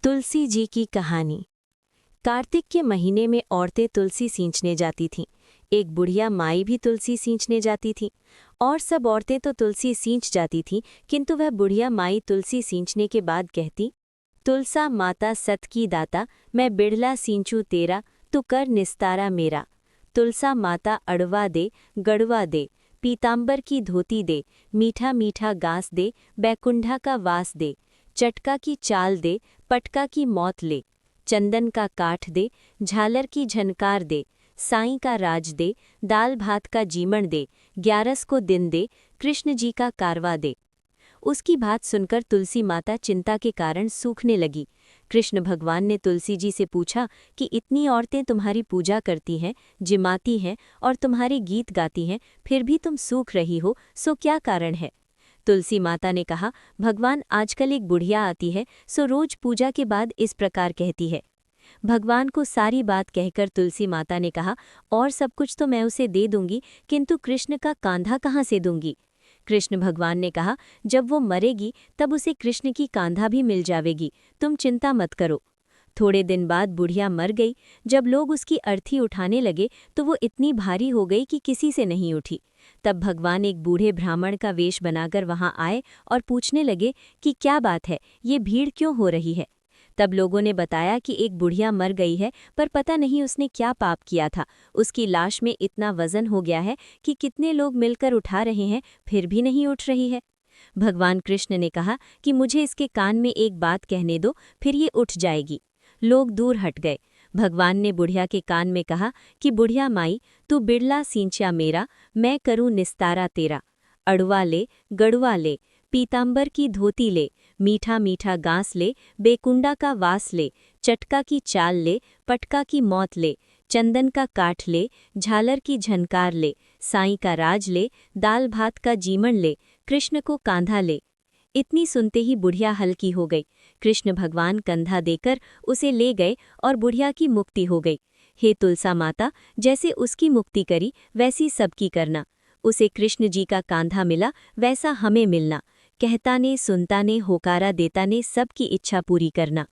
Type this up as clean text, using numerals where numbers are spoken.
तुलसी जी की कहानी। कार्तिक के महीने में औरतें तुलसी सींचने जाती थीं। एक बुढ़िया माई भी तुलसी सींचने जाती थी। और सब औरतें तो तुलसी सींच जाती थीं, किंतु वह बुढ़िया माई तुलसी सींचने के बाद कहती, तुलसा माता सत की दाता, मैं बिड़ला सींचू तेरा, तू कर निस्तारा मेरा। तुलसा माता अड़वा दे, गड़वा दे, पीतांबर की धोती दे, मीठा मीठा गास दे, बैकुंठा का वास दे, चटका की चाल दे, पटका की मौत ले, चंदन का काठ दे, झालर की झनकार दे, साईं का राज दे, दाल भात का जीमण दे, 11 को दिन दे, कृष्ण जी का कारवा दे। उसकी बात सुनकर तुलसी माता चिंता के कारण सूखने लगी। कृष्ण भगवान ने तुलसी जी से पूछा कि इतनी औरतें तुम्हारी पूजा करती हैं, जिमाती हैं और तुम्हारे गीत गाती हैं, फिर भी तुम सूख रही हो, सो क्या कारण है? तुलसी माता ने कहा, भगवान, आजकल एक बुढ़िया आती है, सो रोज पूजा के बाद इस प्रकार कहती है। भगवान को सारी बात कहकर तुलसी माता ने कहा, और सब कुछ तो मैं उसे दे दूंगी, किंतु कृष्ण का कांधा कहाँ से दूंगी? कृष्ण भगवान ने कहा, जब वो मरेगी तब उसे कृष्ण की कांधा भी मिल जावेगी, तुम चिंता मत करो। थोड़े दिन बाद बुढ़िया मर गई। जब लोग उसकी अर्थी उठाने लगे तो वो इतनी भारी हो गई कि किसी से नहीं उठी। तब भगवान एक बूढ़े ब्राह्मण का वेश बनाकर वहां आए और पूछने लगे कि क्या बात है, ये भीड़ क्यों हो रही है? तब लोगों ने बताया कि एक बुढ़िया मर गई है, पर पता नहीं उसने क्या पाप किया था। उसकी लाश में इतना वजन हो गया है कि कितने लोग मिलकर उठा रहे हैं, फिर भी नहीं उठ रही है। भगवान कृष्ण ने कहा कि मुझे इसके कान में एक बात कहने दो, फिर ये उठ जाएगी। लोग दूर हट गए। भगवान ने बुढ़िया के कान में कहा कि बुढ़िया माई, तू बिड़ला सींचा मेरा, मैं करूं निस्तारा तेरा। अड़वा ले, गड़वा ले, पीतांबर की धोती ले, मीठा मीठा गांस ले, बेकुंडा का वास ले, चटका की चाल ले, पटका की मौत ले, चंदन का काठ ले, झालर की झनकार ले, साईं का राज ले, दाल भात का जीमण ले, कृष्ण को कांधा ले। इतनी सुनते ही बुढ़िया हल्की हो गई। कृष्ण भगवान कंधा देकर उसे ले गए और बुढ़िया की मुक्ति हो गई। हे तुलसा माता, जैसे उसकी मुक्ति करी वैसी सबकी करना। उसे कृष्ण जी का कांधा मिला, वैसा हमें मिलना। कहता ने, सुनता ने, होकारा देता ने सबकी इच्छा पूरी करना।